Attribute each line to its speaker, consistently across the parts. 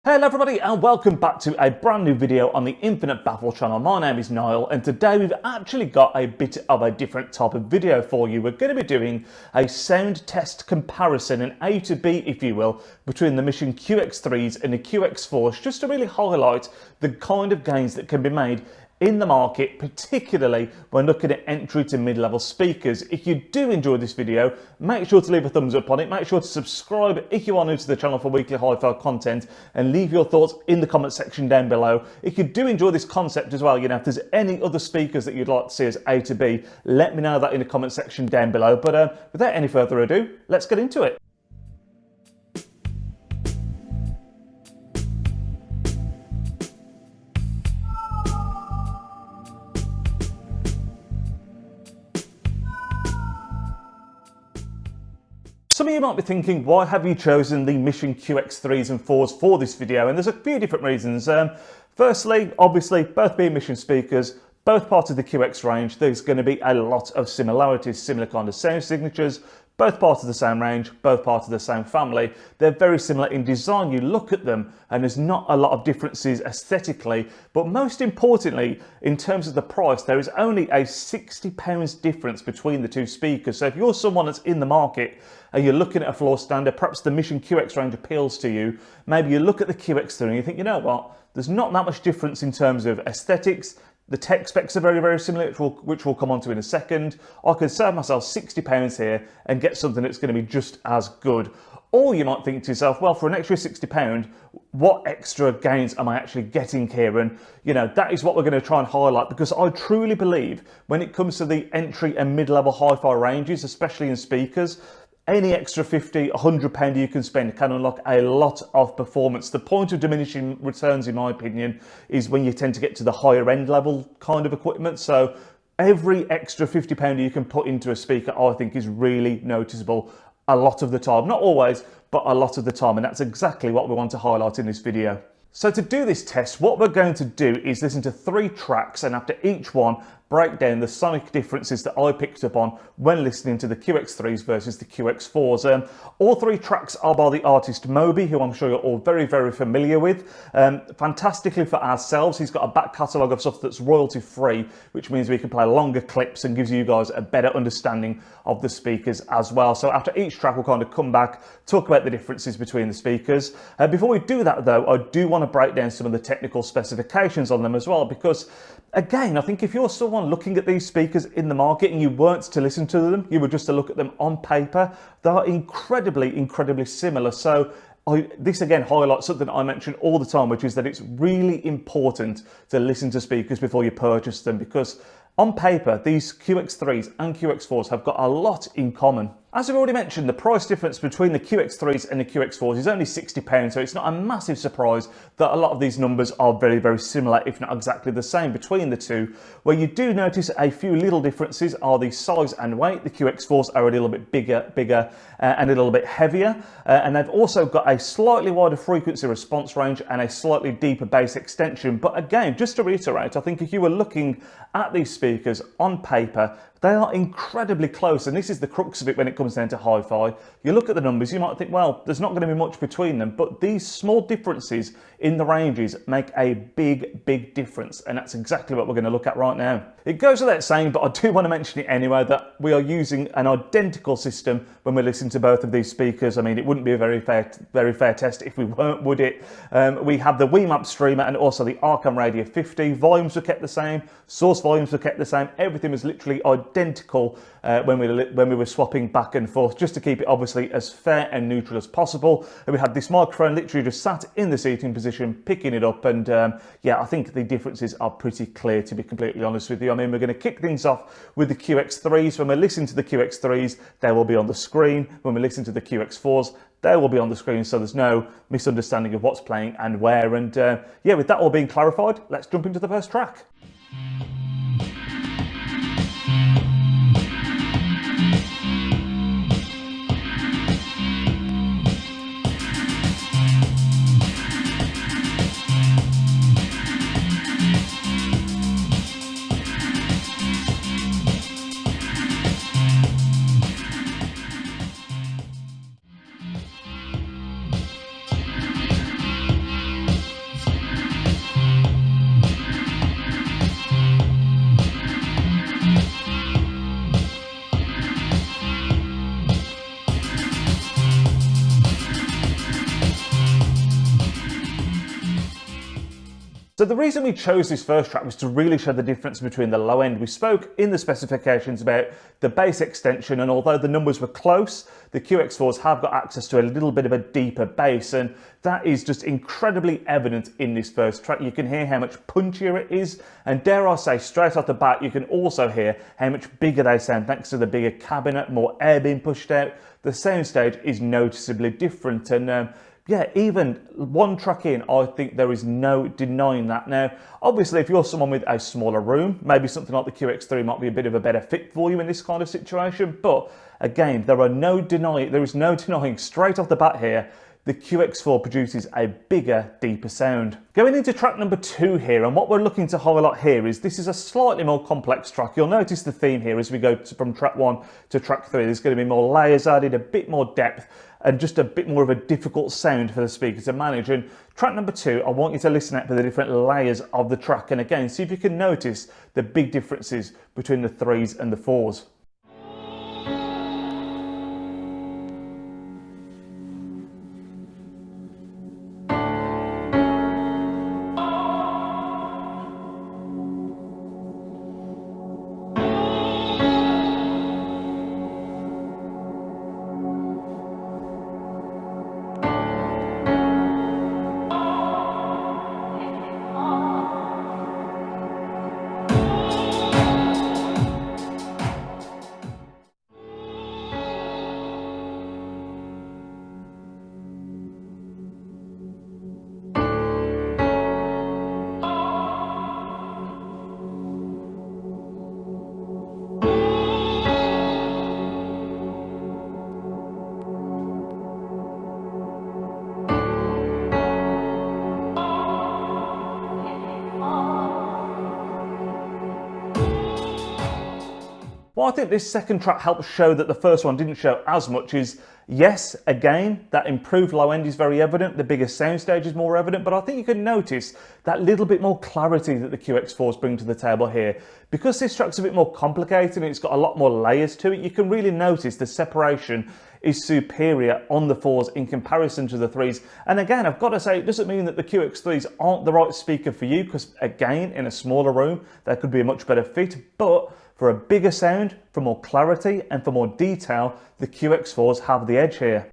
Speaker 1: Hello everybody and welcome back to a brand new video on the Infinite Baffle channel. My name is Niall and today we've actually got a bit of a different type of video for you. We're going to be doing a sound test comparison, an A to B if you will, between the Mission QX3s and the QX4s, just to really highlight the kind of gains that can be made in the market, particularly when looking at entry to mid-level speakers. If you do enjoy this video, make sure to leave a thumbs up on it. Make sure to subscribe if you are new to the channel for weekly hi-fi content, and leave your thoughts in the comment section down below. If you do enjoy this concept as well, you know, if there's any other speakers that you'd like to see as A to B, let me know that in the comment section down below. But without any further ado, let's get into it. Some of you might be thinking, why have you chosen the Mission QX3s and 4s for this video? And there's a few different reasons. Firstly, obviously, both being Mission speakers, both parts of the QX range, there's going to be a lot of similarities, similar kind of sound signatures, both parts of the same range, both parts of the same family. They're very similar in design. You look at them and there's not a lot of differences aesthetically, but most importantly, in terms of the price, there is only a £60 difference between the two speakers. So if you're someone that's in the market and you're looking at a floor standard, perhaps the Mission QX range appeals to you, maybe you look at the QX3 and you think, you know what, there's not that much difference in terms of aesthetics. The tech specs are very, very similar, which we'll come on to in a second. I could save myself £60 here and get something that's going to be just as good. Or you might think to yourself, well, for an extra £60, what extra gains am I actually getting here? And, you know, that is what we're going to try and highlight, because I truly believe when it comes to the entry and mid-level hi-fi ranges, especially in speakers, any extra £50, £100 you can spend can unlock a lot of performance. The point of diminishing returns, in my opinion, is when you tend to get to the higher end level kind of equipment. So every extra £50 you can put into a speaker, I think, is really noticeable a lot of the time. Not always, but a lot of the time. And that's exactly what we want to highlight in this video. So to do this test, what we're going to do is listen to 3 tracks, and after each one, break down the sonic differences that I picked up on when listening to the QX3s versus the QX4s. All 3 tracks are by the artist Moby, who I'm sure you're all very, very familiar with. Fantastically for ourselves, he's got a back catalogue of stuff that's royalty free, which means we can play longer clips and gives you guys a better understanding of the speakers as well. So after each track, we'll kind of come back, talk about the differences between the speakers. Before we do that though, I do want to break down some of the technical specifications on them as well, because again, I think if you're someone looking at these speakers in the market and you weren't to listen to them, you were just to look at them on paper, they are incredibly, incredibly similar. So this again highlights something I mention all the time, which is that it's really important to listen to speakers before you purchase them, because on paper, these QX3s and QX4s have got a lot in common. As I've already mentioned, the price difference between the QX3s and the QX4s is only £60, so it's not a massive surprise that a lot of these numbers are very, very similar, if not exactly the same between the two. Where you do notice a few little differences are the size and weight. The QX4s are a little bit bigger and a little bit heavier, and they've also got a slightly wider frequency response range and a slightly deeper bass extension. But again, just to reiterate, I think if you were looking at these speakers on paper, they are incredibly close, and this is the crux of it when it comes down to hi-fi. You look at the numbers, you might think, well, there's not going to be much between them, but these small differences in the ranges make a big, big difference, and that's exactly what we're going to look at right now. It goes without saying, but I do want to mention it anyway, that we are using an identical system when we listen to both of these speakers. I mean, it wouldn't be a very fair test if we weren't, would it? We have the Wemap streamer and also the Arkham Radio 50. Volumes were kept the same, source volumes were kept the same. Everything was literally identical when we were swapping back and forth, just to keep it obviously as fair and neutral as possible. And we had this microphone literally just sat in the seating position, picking it up, and yeah, I think the differences are pretty clear, to be completely honest with you. I mean, we're going to kick things off with the QX3s. When we listen to the QX3s, they will be on the screen. When we listen to the QX4s, they will be on the screen, so there's no misunderstanding of what's playing and where. And yeah, with that all being clarified, let's jump into the first track. So the reason we chose this first track was to really show the difference between the low end. We spoke in the specifications about the bass extension, and although the numbers were close, the QX4s have got access to a little bit of a deeper bass, and that is just incredibly evident in this first track. You can hear how much punchier it is, and dare I say, straight off the bat, you can also hear how much bigger they sound thanks to the bigger cabinet, more air being pushed out. The soundstage is noticeably different, and yeah, even one track in, I think there is no denying that. Now, obviously, if you're someone with a smaller room, maybe something like the QX3 might be a bit of a better fit for you in this kind of situation. But again, there is no denying straight off the bat here, the QX4 produces a bigger, deeper sound. Going into track number 2 here, and what we're looking to highlight here is this is a slightly more complex track. You'll notice the theme here as we go from track 1 to track 3. There's going to be more layers added, a bit more depth, and just a bit more of a difficult sound for the speaker to manage. And track number 2, I want you to listen out for the different layers of the track, and again, see if you can notice the big differences between the 3s and the 4s. What I think this second track helps show that the first one didn't show as much is, yes, again, that improved low end is very evident, the bigger soundstage is more evident, but I think you can notice that little bit more clarity that the QX4s bring to the table here. Because this track's a bit more complicated and it's got a lot more layers to it, you can really notice the separation is superior on the 4s in comparison to the 3s. And again, I've got to say, it doesn't mean that the QX3s aren't the right speaker for you, because again, in a smaller room, that could be a much better fit, but for a bigger sound, for more clarity, and for more detail, the QX4s have the edge here.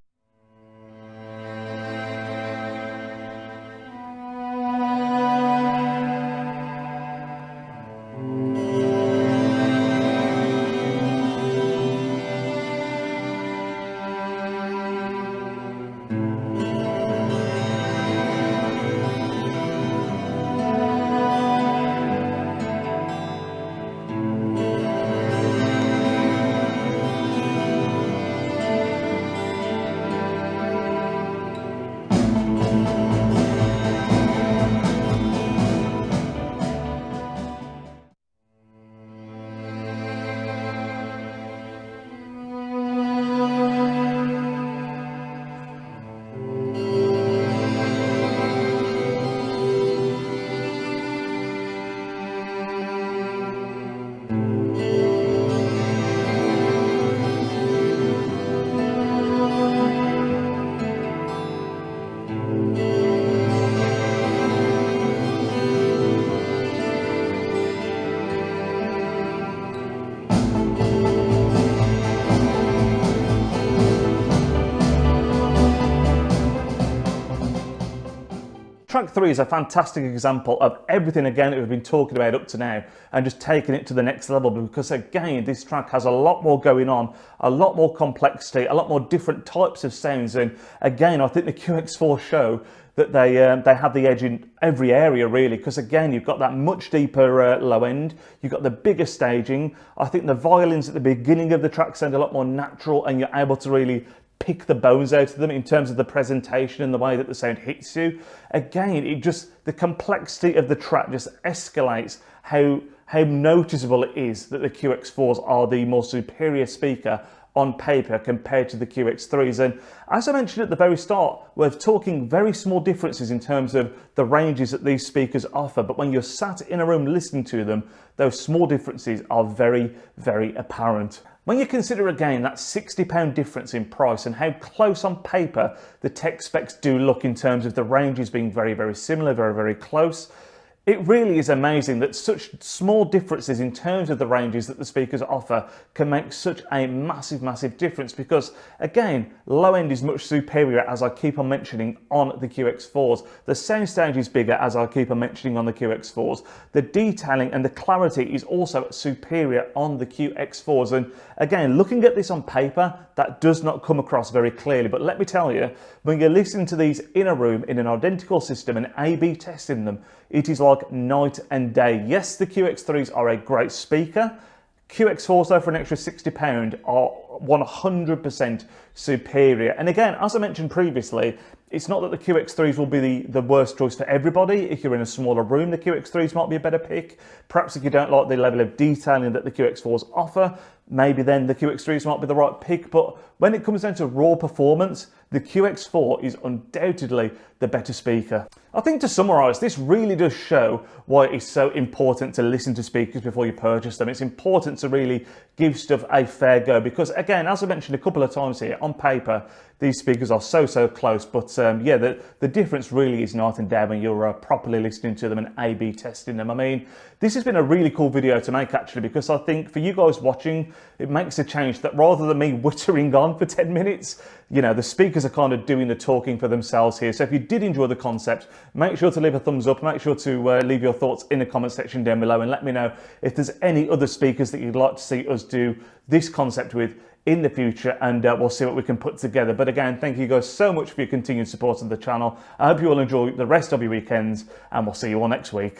Speaker 1: Track 3 is a fantastic example of everything again that we've been talking about up to now, and just taking it to the next level, because again, this track has a lot more going on, a lot more complexity, a lot more different types of sounds. And again, I think the QX4 show that they have the edge in every area really, because again, you've got that much deeper low end, you've got the bigger staging. I think the violins at the beginning of the track sound a lot more natural, and you're able to really pick the bones out of them in terms of the presentation and the way that the sound hits you. Again, the complexity of the track just escalates how noticeable it is that the QX4s are the more superior speaker on paper compared to the QX3s. And as I mentioned at the very start, we're talking very small differences in terms of the ranges that these speakers offer, but when you're sat in a room listening to them, those small differences are very, very apparent. When you consider again that £60 difference in price and how close on paper the tech specs do look in terms of the ranges being very, very similar, very, very close, It really is amazing that such small differences in terms of the ranges that the speakers offer can make such a massive difference, because again, low end is much superior, as I keep on mentioning, on the QX4s. The soundstage is bigger, as I keep on mentioning, on the QX4s. The detailing and the clarity is also superior on the QX4s. And again, looking at this on paper, that does not come across very clearly. But let me tell you, when you're listening to these in a room in an identical system and A/B testing them, it is like night and day. Yes, the QX3s are a great speaker. QX4s, though, for an extra £60 are 100% superior. And again, as I mentioned previously, it's not that the QX3s will be the worst choice for everybody. If you're in a smaller room, the QX3s might be a better pick. Perhaps if you don't like the level of detailing that the QX4s offer, maybe then the QX3s might be the right pick. But when it comes down to raw performance, the QX4 is undoubtedly the better speaker. I think, to summarise, this really does show why it's so important to listen to speakers before you purchase them. It's important to really give stuff a fair go, because again, as I mentioned a couple of times here, on paper these speakers are so close, but yeah, the difference really is night and day when you're properly listening to them and A/B testing them. I mean, this has been a really cool video to make, actually, because I think for you guys watching, it makes a change that rather than me wittering on for 10 minutes, you know, the speakers are kind of doing the talking for themselves here. So if you did enjoy the concept, make sure to leave a thumbs up, make sure to leave your thoughts in the comment section down below, and let me know if there's any other speakers that you'd like to see us do this concept with in the future, and we'll see what we can put together. But again, thank you guys so much for your continued support of the channel. I hope you all enjoy the rest of your weekends, and we'll see you all next week.